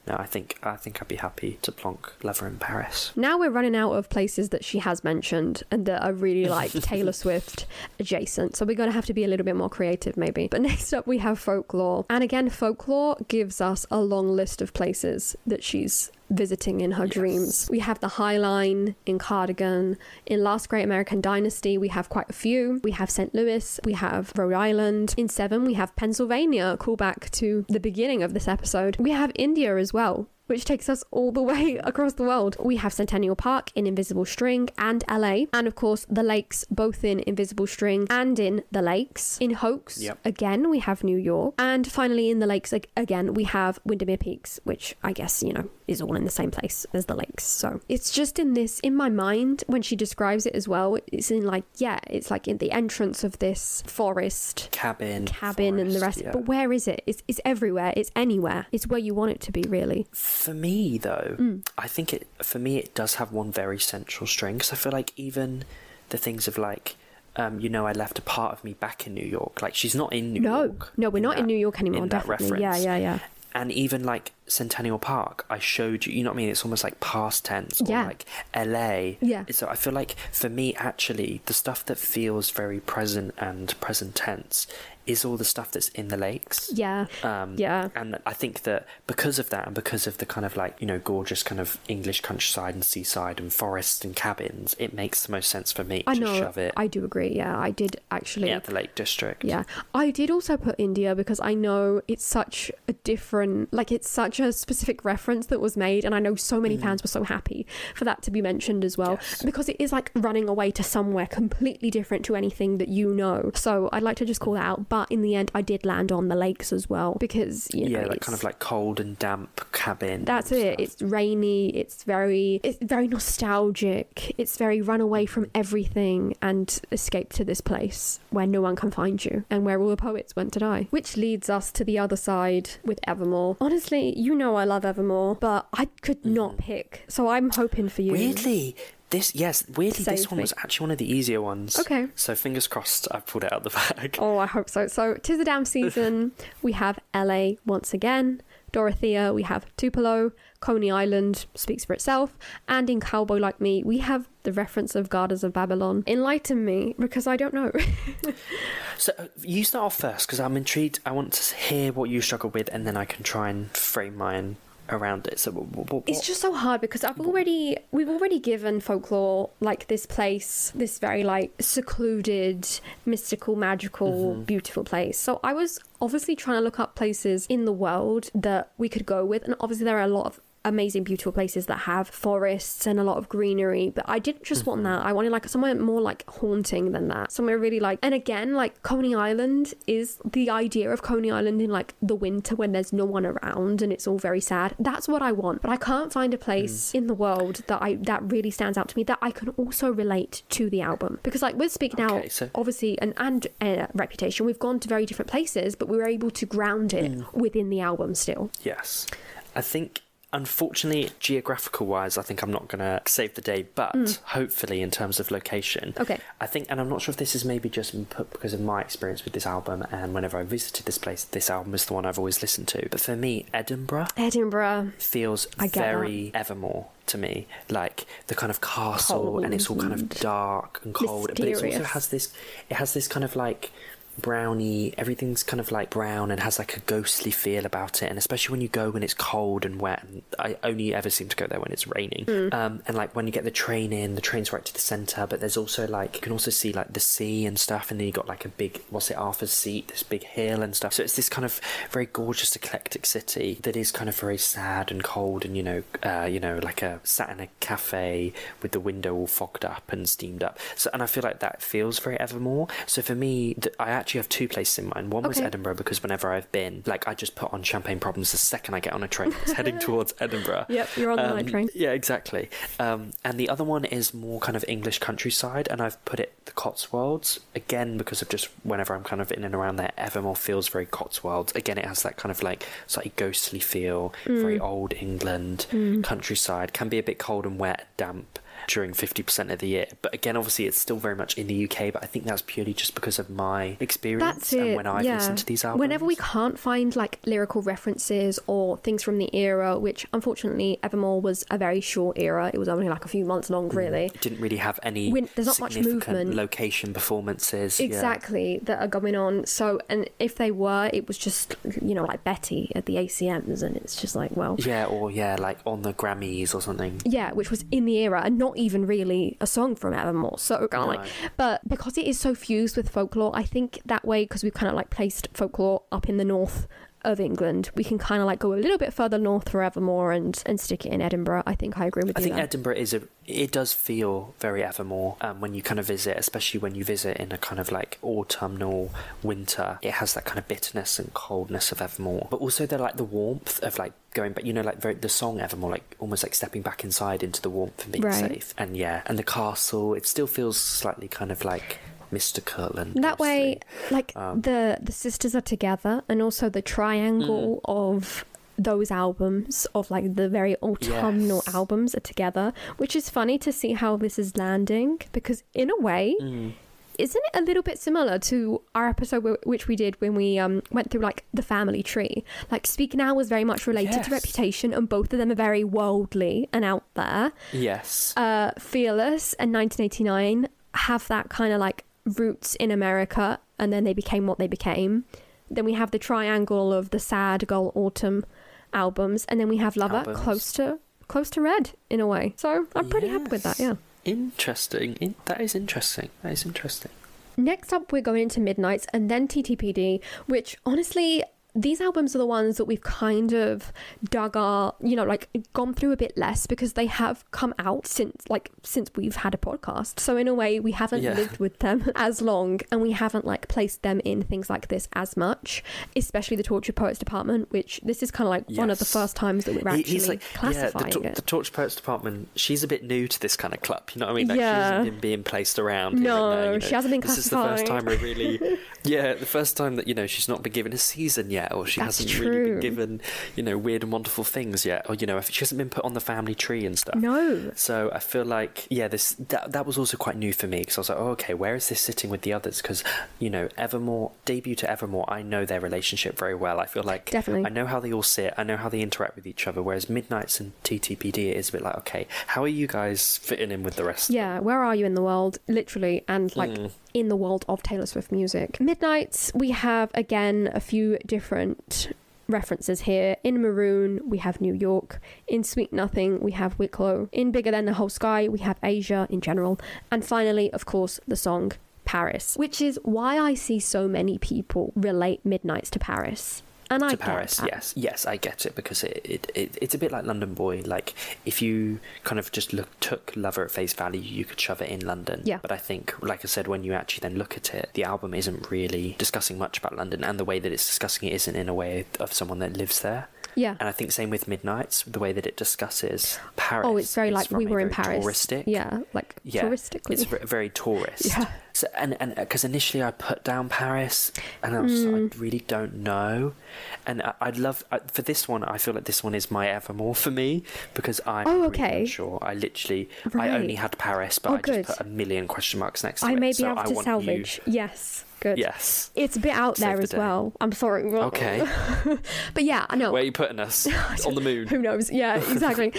No, I think I'd be happy to plonk Lover in Paris. Now we're running out of places that she has mentioned and that are really like Taylor Swift adjacent. So we're going to have to be a little bit more creative maybe. But next up we have Folklore. And again, Folklore gives us a long list of places that she's visiting in her dreams. We have the High Line in Cardigan. In Last Great American Dynasty, we have quite a few. We have St. Louis. We have Rhode Island. In 7, we have Pennsylvania. Call back to the beginning of this episode. We have India as well, which takes us all the way across the world. We have Centennial Park in Invisible String and LA. And of course, the lakes, both in Invisible String and in the lakes. In Hoax, again, we have New York. And finally, in the lakes, again, we have Windermere Peaks, which I guess, is all in the same place as the lakes. So it's just in my mind, when she describes it as well, it's in it's like in the entrance of this forest. Cabin forest, and the rest. But where is it? It's everywhere. It's anywhere. It's where you want it to be, really. For me, though, I think it does have one very central string, because I feel like even the things of like, I left a part of me back in New York. Like, she's not in New York. No, we're not in New York anymore, definitely. Yeah. And even like Centennial Park, I showed you, you know what I mean? It's almost like past tense, or like LA. Yeah. So I feel like for me, actually, the stuff that feels very present and present tense is all the stuff that's in the lakes. Yeah. And I think that because of that, and because of the kind of like, you know, gorgeous kind of English countryside and seaside and forests and cabins, it makes the most sense for me to shove it. I do agree. Yeah, I did actually. Yeah, the Lake District. Yeah, I did also put India because I know it's such a different, like it's such a specific reference that was made, and I know so many fans were so happy for that to be mentioned as well, because it is like running away to somewhere completely different to anything that you know. So I'd like to just call that out. But in the end, I did land on the lakes as well because, you know, that kind of like cold and damp cabin. That's it. It's rainy. It's very nostalgic. It's very run away from everything and escape to this place where no one can find you and where all the poets went to die. Which leads us to the other side with Evermore. Honestly, you know I love Evermore, but I could not pick. So I'm hoping for you. Weirdly, this one was actually one of the easier ones. Okay. So fingers crossed I've pulled it out of the bag. Oh, I hope so. So, 'tis the damn season. We have LA once again. Dorothea, we have Tupelo. Coney Island speaks for itself. And in Cowboy Like Me, we have the reference of Garters of Babylon. Enlighten me, because I don't know. So you start off first, because I'm intrigued. I want to hear what you struggle with, and then I can try and frame mine around it. So what? It's just so hard because we've already given Folklore like this place, this very like secluded, mystical, magical, beautiful place. So I was obviously trying to look up places in the world that we could go with, and obviously there are a lot of amazing, beautiful places that have forests and a lot of greenery, but I didn't just want that. I wanted like somewhere more like haunting than that, somewhere really like, and again, like Coney Island is the idea of Coney Island in like the winter when there's no one around and it's all very sad. That's what I want, but I can't find a place in the world that really stands out to me that I can also relate to the album, because like with Speak Now, obviously, and Reputation, we've gone to very different places, but we were able to ground it within the album still. Yes, I think unfortunately, geographical wise, I think I'm not going to save the day, but hopefully in terms of location. Okay. I think, and I'm not sure if this is maybe just because of my experience with this album, and whenever I visited this place, this album is the one I've always listened to. But for me, Edinburgh feels very Evermore to me, like the kind of castle, and it's all kind of dark and cold, mysterious. But it also has this kind of like browny, everything's kind of like brown and has like a ghostly feel about it, and especially when you go when it's cold and wet, and I only ever seem to go there when it's raining. And like when you get the train's right to the centre, but there's also like, you can also see like the sea and stuff, and then you got like a big, Arthur's Seat, this big hill and stuff. So it's this kind of very gorgeous, eclectic city that is kind of very sad and cold, and you know, like sat in a cafe with the window all fogged up and steamed up. So, and I feel like that feels very Evermore. So for me, I actually have two places in mind. One was Edinburgh, because whenever I've been, like, I just put on Champagne Problems the second I get on a train that's heading towards Edinburgh. Yep, you're on the night train. Yeah, exactly. And the other one is more kind of English countryside, and I've put it the Cotswolds, again because of just whenever I'm kind of in and around there, Evermore feels very Cotswolds. Again, it has that kind of like slightly ghostly feel, very old England, countryside, can be a bit cold and wet, damp during 50% of the year, but again, obviously it's still very much in the UK, but I think that's purely just because of my experience and when I've listened to these albums. Whenever we can't find like lyrical references or things from the era, which unfortunately Evermore was a very short era, it was only like a few months long, really. Didn't really have any there's not much movement, location performances exactly that are going on. So, and if they were, it was just, you know, like Betty at the ACMs, and it's just like, well, like on the Grammys or something, which was in the era and not even really a song from Evermore. So kind of like, but because it is so fused with Folklore, I think that way, because we've kind of like placed Folklore up in the north of England, we can kind of like go a little bit further north for Evermore and stick it in Edinburgh. I think I agree with you. I think Edinburgh it does feel very Evermore when you kind of visit, especially when you visit in a kind of like autumnal winter. It has that kind of bitterness and coldness of Evermore, but also the like the warmth of like going back, you know, like the song Evermore, like almost like stepping back inside into the warmth and being safe. And and the castle, it still feels slightly kind of like mystical and that way, like the sisters are together, and also the triangle of those albums, of like the very autumnal albums, are together, which is funny to see how this is landing, because in a way isn't it a little bit similar to our episode which we did when we went through like the family tree? Like Speak Now was very much related to Reputation, and both of them are very worldly and out there. Fearless and 1989 have that kind of like roots in America, and then they became what they became. Then we have the triangle of the sad Gold Autumn albums, and then we have Lover close to Red in a way. So I'm pretty happy with that. Yeah. Interesting. That is interesting. Next up, we're going into Midnights and then TTPD, which honestly, these albums are the ones that we've kind of dug our, gone through a bit less because they have come out since we've had a podcast. So in a way, we haven't lived with them as long, and we haven't placed them in things like this as much, especially the Tortured Poets Department, which this is kind of one of the first times that we're actually classifying it. The Tortured Poets Department, she's a bit new to this kind of club, you know what I mean? She hasn't been being placed around. No, she hasn't been classified. This is the first time we're really... the first time that, she's not been given a season yet, or she hasn't really been given, weird and wonderful things yet, or if she hasn't been put on the family tree and stuff. No. So I feel like that was also quite new for me, because I was like, oh, okay, where is this sitting with the others? Because Evermore, debut to Evermore, I know their relationship very well. I feel like definitely I know how they all sit, I know how they interact with each other. Whereas Midnights and TTPD, it is a bit like, okay, how are you guys fitting in with the rest? Yeah, where are you in the world, literally, and in the world of Taylor Swift music. Midnights, we have again a few different references here. In Maroon, we have New York. In Sweet Nothing, we have Wicklow. In Bigger Than the Whole Sky, we have Asia in general. And finally, of course, the song Paris, which is why I see so many people relate Midnights to Paris. And I Paris, yes, I get it, because it's a bit like London Boy. Like, if you kind of just took Lover at face value, you could shove it in London. Yeah. But I think, like I said, when you actually then look at it, the album isn't really discussing much about London, and the way that it's discussing it isn't in a way of someone that lives there. Yeah. And I think same with Midnights, the way that it discusses Paris. Oh, it's very like we were in Paris. Touristic. Yeah, touristically. It's very tourist. Yeah. So, and because initially I put down Paris, and I was like, I really don't know. And I'd love, for this one, I feel like this one is my Evermore for me, because I'm really unsure. I only had Paris, but I just put a million question marks next to it. I may be able to salvage. Yes. Good. Yes. It's a bit out there as well. I'm sorry. Okay. But yeah, I know. Where are you putting us? On the moon? Who knows? Yeah, exactly.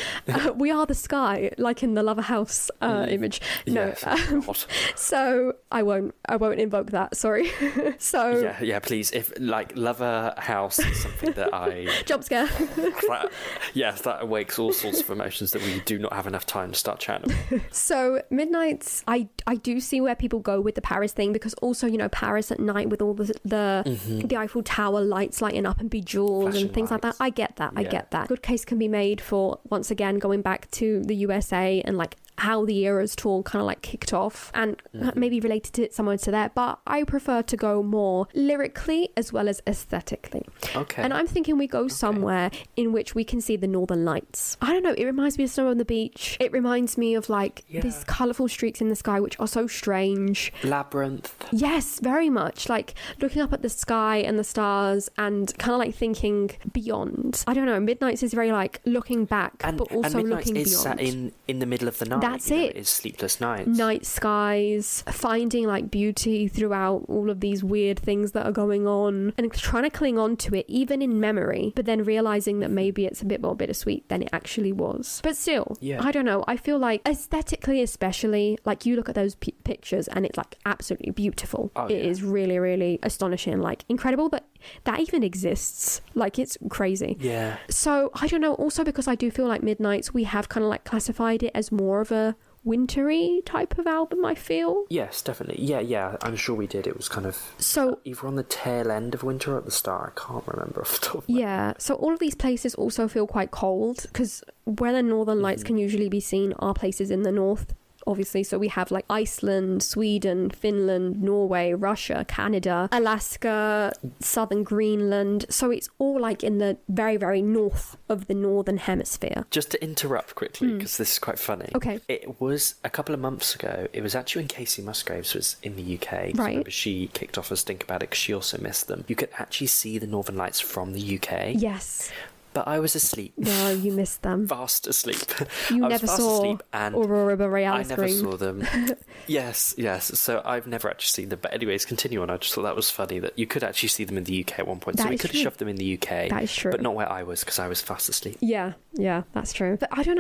We are the sky, like in the Lover House image. No. Yes, so I won't invoke that. Sorry. So yeah, please. If Lover House is something that I jump scare. that awakes all sorts of emotions that we do not have enough time to start chatting about. So Midnights, I do see where people go with the Paris thing, because also Paris at night with all the Eiffel Tower lights lighting up and bejeweled Fashion and things lights. like that. I get that. Good case can be made for, once again, going back to the USA and how the Eras tour kind of kicked off, and maybe related to someone to that, but I prefer to go more lyrically as well as aesthetically. Okay. And I'm thinking we go somewhere in which we can see the Northern Lights. I don't know, it reminds me of Snow on the Beach. It reminds me of these colourful streaks in the sky which are so strange. Labyrinth. Yes, very much. Looking up at the sky and the stars and kind of thinking beyond. I don't know, Midnights is very looking back, but also and looking is beyond. Sat in the middle of the night. That's it. It's sleepless nights. Night skies, finding beauty throughout all of these weird things that are going on, and trying to cling on to it even in memory, but then realizing that maybe it's a bit more bittersweet than it actually was. But still, I don't know, I feel like aesthetically especially, you look at those pictures and it's absolutely beautiful. It is really, really astonishing, incredible that even exists. It's crazy. Yeah. So I don't know, also because I do feel like Midnights, we have kind of classified it as more of a wintry type of album, I feel. Yes, definitely. Yeah, I'm sure we did. It was kind of either on the tail end of winter or at the start. I can't remember off the top of my head. So all of these places also feel quite cold, because where the Northern Lights can usually be seen are places in the north, obviously. So we have Iceland, Sweden, Finland, Norway, Russia, Canada, Alaska, southern Greenland. So it's all in the very, very north of the northern hemisphere. Just to interrupt quickly, because this is quite funny. Okay. It was a couple of months ago. It was actually when Casey Musgraves was in the UK. Right. I remember she kicked off a stink about it because she also missed them. You could actually see the Northern Lights from the UK. Yes. but I was asleep. No, you missed them. Fast asleep. You I never was fast saw asleep and Aurora Borealis I never screen. saw them. Yes. So I've never actually seen them. But anyways, continue on. I just thought that was funny that you could actually see them in the UK at one point. So we could have shoved them in the UK. That is true. But not where I was, because I was fast asleep. Yeah, that's true. But I don't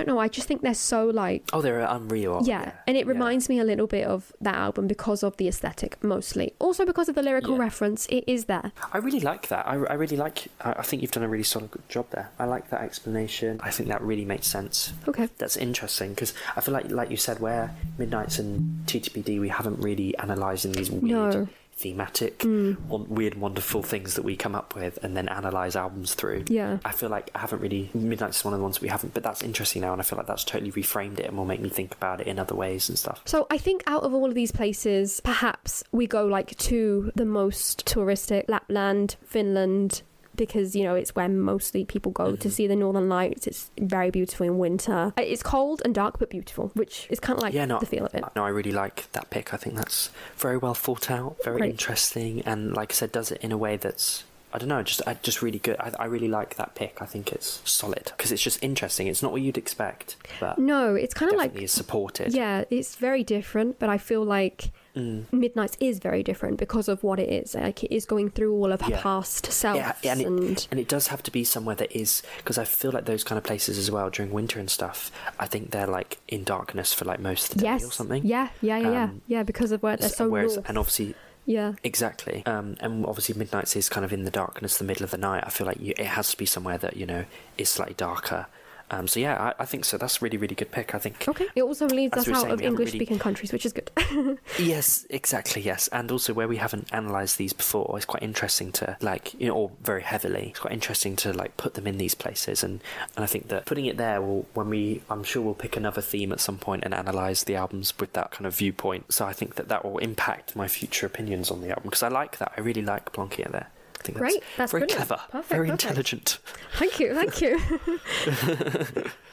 know, I just think they're so like... Oh, they're unreal. Yeah, and it reminds me a little bit of that album because of the aesthetic, mostly. Also because of the lyrical reference, it is there. I really like that. I really like... I think you've done a really solid job there. I like that explanation. I think that really makes sense. Okay. That's interesting, because I feel like you said, where Midnights and TTPD, we haven't really analysed in these weird... thematic weird wonderful things that we come up with and then analyse albums through. I feel like I haven't really... Midnight's one of the ones we haven't, but that's interesting now, and I feel like that's totally reframed it and will make me think about it in other ways and stuff. So I think out of all of these places, perhaps we go like to the most touristic: Lapland, Finland, because, you know, it's where mostly people go to see the Northern Lights. It's very beautiful in winter. It's cold and dark but beautiful, which is kind of like the feel of it. No, I really like that pick. I think that's very well thought out, very interesting, and like I said, does it in a way that's, I don't know, just really good. I really like that pick. I think it's solid because it's just interesting. It's not what you'd expect, but no, it's kind of like is supported. Yeah, it's very different, but I feel like Midnights is very different because of what it is. Like, it is going through all of her past selves. And it does have to be somewhere that is, because I feel like those kind of places as well during winter and stuff, I think they're like in darkness for like most of the day or something. Yeah, because of where they're so north. And obviously... Yeah, exactly. And obviously Midnights is kind of in the darkness, the middle of the night. I feel like it has to be somewhere that, you know, is slightly darker. So yeah, I think so. That's a really, really good pick, I think. Okay. It also leaves us out of English-speaking countries, which is good. Yes, exactly, yes. And also where we haven't analysed these before, it's quite interesting to, like, you know, or very heavily, it's quite interesting to, like, put them in these places. And I think that putting it there will, I'm sure we'll pick another theme at some point and analyse the albums with that kind of viewpoint. So I think that will impact my future opinions on the album, because I like that. I really like plonking it there. I think that's very brilliant. clever, very intelligent. Thank you.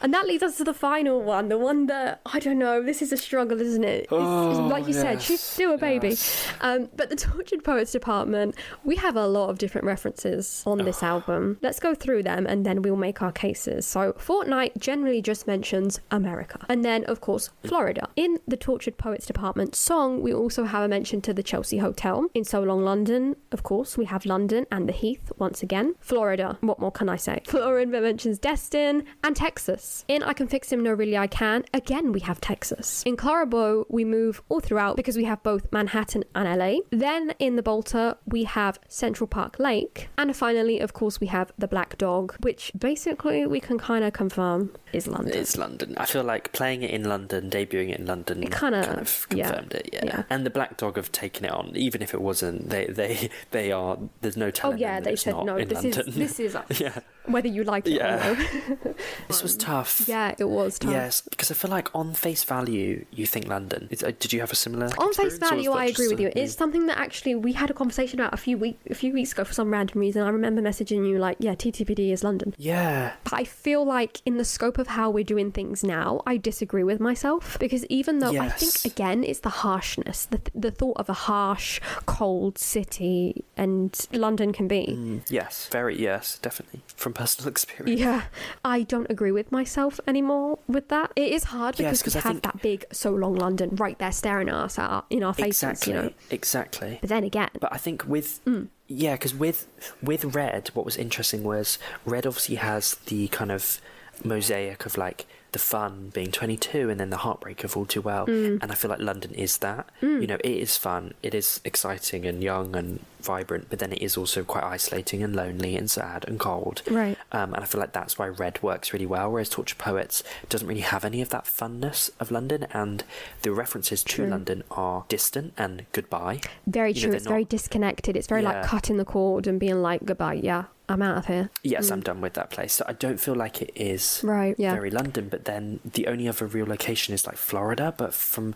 And that leads us to the final one, the one that, I don't know, this is a struggle, isn't it? It's like you said, she's still a baby. But the Tortured Poets Department, we have a lot of different references on this album. Let's go through them and then we'll make our cases. So Fortnight generally just mentions America. And then, of course, Florida. In the Tortured Poets Department song, we also have a mention to the Chelsea Hotel. In So Long London, of course, we have London and the Heath once again. Florida, what more can I say? Florida mentions Destin and Texas. In I Can Fix Him, No Really I Can, again we have Texas. In Clarabo, we move all throughout because we have both Manhattan and LA. Then in the Bolter, we have Central Park Lake. And finally, of course, we have the Black Dog, which basically we can kind of confirm is London. It's London. I feel like playing it in London, debuting it in London, it kind of confirmed it. Yeah. And the Black Dog have taken it on, even if it wasn't. They are. There's no telling them that they said no. This is us. Whether you like it or no. This was tough. Yeah, it was tough. Yes, because I feel like on face value, you think London. Did you have a similar On face value, I agree with you. It's something that actually we had a conversation about a few weeks ago for some random reason. I remember messaging you like, yeah, TTPD is London. Yeah. But I feel like in the scope of how we're doing things now, I disagree with myself. Because even though I think, again, it's the harshness, the thought of a harsh, cold city, and London can be. Yes, definitely. From personal experience. Yeah, I don't agree with myself anymore with that. It is hard because we have that big So Long London right there staring at us in our faces. Exactly, you know? Exactly. But then again... But I think with... Yeah, because with Red, what was interesting was Red obviously has the kind of mosaic of like the fun being 22 and then the heartbreak of All Too Well. And I feel like London is that. You know, it is fun, it is exciting and young and vibrant, but then it is also quite isolating and lonely and sad and cold. Right. And I feel like that's why Red works really well, whereas Tortured Poets doesn't really have any of that funness of London, and the references to London are distant and goodbye. Very true. It's very disconnected. It's very like cutting the cord and being like, goodbye, I'm out of here. Yes, I'm done with that place. So I don't feel like it is very London, but then the only other real location is like Florida, but from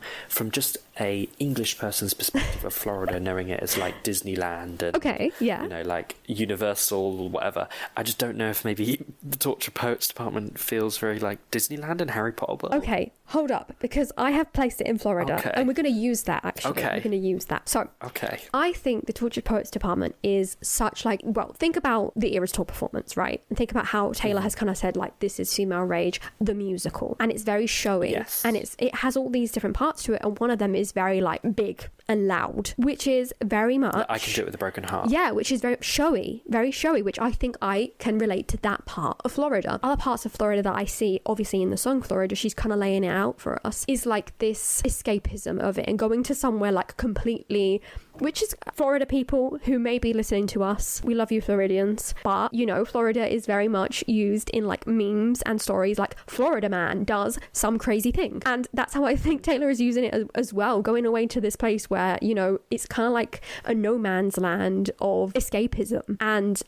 just a English person's perspective of Florida, knowing it as like Disneyland and you know, like Universal or whatever, I just don't know if maybe the Torture Poets department feels very like Disneyland and Harry Potter World. Okay, hold up, because I have placed it in Florida, Okay. and we're going to use that, actually. Okay. We're going to use that. So, Okay. I think the Tortured Poets department is such like, well, think about the Eras Tour performance, right? And think about how Taylor has kind of said, like, this is Female Rage, the musical. And it's very showy. Yes. And it has all these different parts to it, and one of them is very, like, big and loud, which is very much... I Can Do It With a Broken Heart. Yeah, which is very showy, which I think I can relate to that part of Florida. Other parts of Florida that I see, obviously in the song Florida, she's kind of laying it out for us, is like this escapism of it and going to somewhere like completely... Which is Florida people who may be listening to us. We love you, Floridians. But, you know, Florida is very much used in like memes and stories like Florida man does some crazy thing. And that's how I think Taylor is using it as well, going away to this place where, you know, it's kind of like a no man's land of escapism. And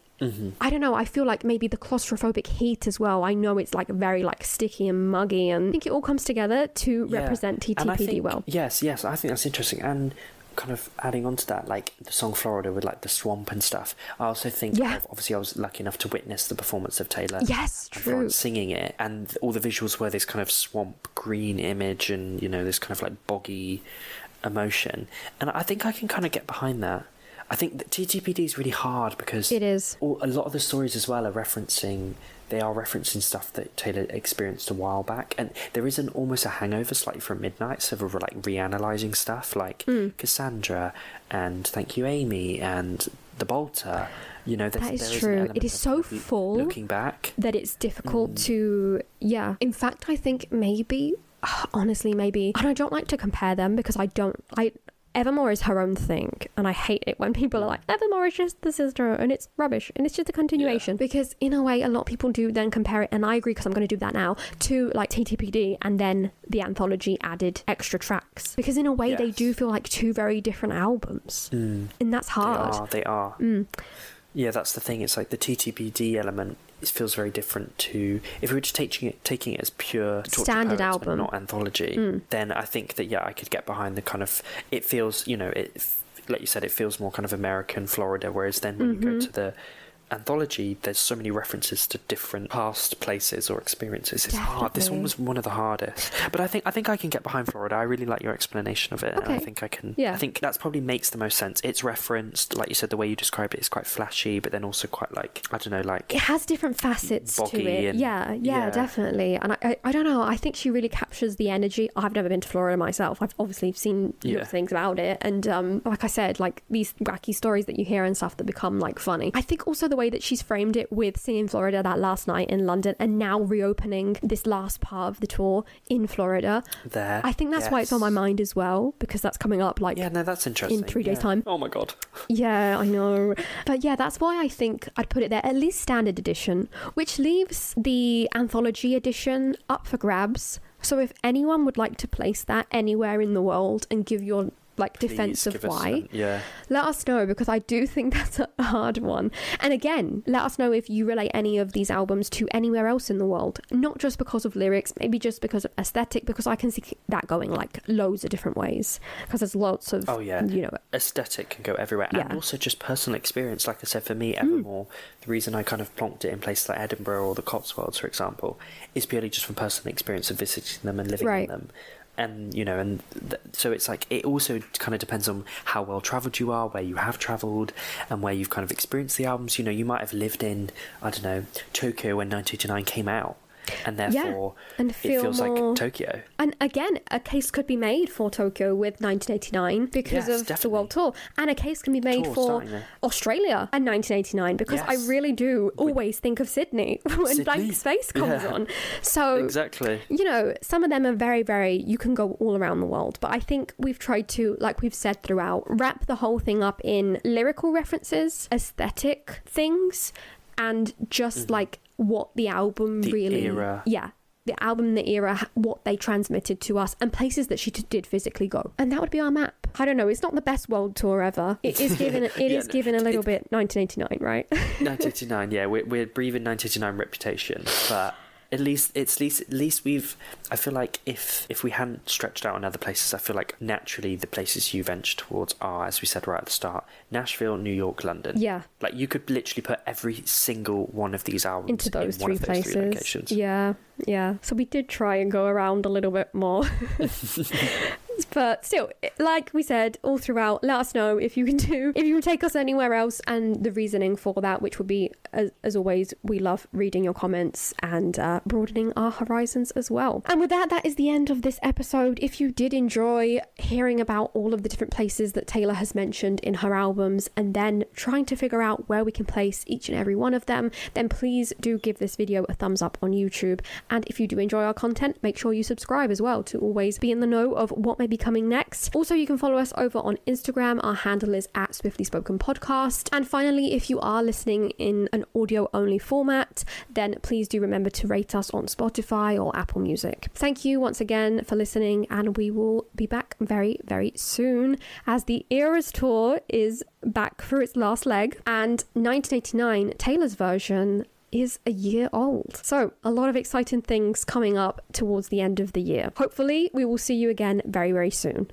I don't know, I feel like maybe the claustrophobic heat as well. I know it's like very like sticky and muggy, and I think it all comes together to represent TTPD well. Yes, I think that's interesting. And kind of adding on to that, like the song Florida with like the swamp and stuff, I also think of, obviously I was lucky enough to witness the performance of Taylor true, singing it, and all the visuals were this kind of swamp green image and, you know, this kind of like boggy emotion, and I think I can kind of get behind that. I think that TTPD is really hard because it is. A lot of the stories as well are referencing stuff that Taylor experienced a while back, and there is almost a hangover slightly from Midnight, so we're like reanalyzing stuff like Cassandra and Thank You Amy and The Bolter. You know, that is true. It is so full looking back that it's difficult to in fact, I think maybe honestly maybe, and I don't like to compare them because Evermore is her own thing, and I hate it when people are like, Evermore is just the sister and it's rubbish and it's just a continuation, because in a way a lot of people do then compare it, and I agree because I'm going to do that now, to like TTPD and then the anthology added extra tracks, because in a way they do feel like two very different albums, and that's hard. They are. Yeah, that's the thing. It's like the TTPD element. It feels very different to if we were just taking it as pure standard album, not anthology. Then I think that I could get behind the kind of, it feels, you know, it like you said, it feels more kind of American Florida. Whereas then when you go to the anthology, there's so many references to different past places or experiences. It's hard. This one was one of the hardest, but I think I can get behind Florida. I really like your explanation of it, and I think I can. I think that's probably makes the most sense. It's referenced, like you said, the way you describe it is quite flashy, but then also quite like, I don't know, like it has different facets to it. Yeah, definitely. And I don't know. I think she really captures the energy. I've never been to Florida myself. I've obviously seen things about it, and like I said, like these wacky stories that you hear and stuff that become like funny. I think also the way that she's framed it with singing Florida that last night in London and now reopening this last part of the tour in Florida, I think that's why it's on my mind as well, because that's coming up like that's interesting in 3 days time. Oh my god. I know, but that's why I think I'd put it there, at least standard edition, which leaves the anthology edition up for grabs. So if anyone would like to place that anywhere in the world and give your like defense of why, let us know, because I do think that's a hard one. And again, let us know if you relate any of these albums to anywhere else in the world, not just because of lyrics, maybe just because of aesthetic, because I can see that going like loads of different ways, because there's lots of you know, aesthetic can go everywhere, and also just personal experience. Like I said, for me, Evermore, the reason I kind of plonked it in places like Edinburgh or the Cotswolds, for example, is purely just from personal experience of visiting them and living in them. And, you know, so it's like, it also kind of depends on how well travelled you are, where you have travelled, and where you've kind of experienced the albums. You know, you might have lived in, I don't know, Tokyo when 1989 came out, and therefore and it feels more like Tokyo. And again, a case could be made for Tokyo with 1989 because of the world tour, and a case can be made for Australia and 1989 because I really do always think of Sydney when Blank Space comes on. So exactly, you know, some of them are very, very, you can go all around the world, but I think we've tried to, like we've said throughout, wrap the whole thing up in lyrical references, aesthetic things, and just like what the album the album, the era, what they transmitted to us, and places that she did physically go. And that would be our map. I don't know, it's not the best world tour ever. It is given a little bit 1989, right? 1989, we're breathing 1989 reputation, but At least we've. I feel like if we hadn't stretched out on other places, I feel like naturally the places you venture towards are, as we said right at the start, Nashville, New York, London. Yeah. Like you could literally put every single one of these albums into those in one three of those places. three locations. Yeah. So we did try and go around a little bit more. But still, like we said all throughout, let us know if you can take us anywhere else, and the reasoning for that, which would be, as always, we love reading your comments and broadening our horizons as well. And with that is the end of this episode. If you did enjoy hearing about all of the different places that Taylor has mentioned in her albums and then trying to figure out where we can place each and every one of them, then please do give this video a thumbs up on YouTube. And if you do enjoy our content, make sure you subscribe as well to always be in the know of what may be coming next. Also, you can follow us over on Instagram. Our handle is at Swiftly Spoken Podcast. And finally, if you are listening in an audio only format, then please do remember to rate us on Spotify or Apple Music. Thank you once again for listening, and we will be back very, very soon as the Eras Tour is back for its last leg, and 1989, Taylor's version, is a year old. So a lot of exciting things coming up towards the end of the year. Hopefully we will see you again very, very soon.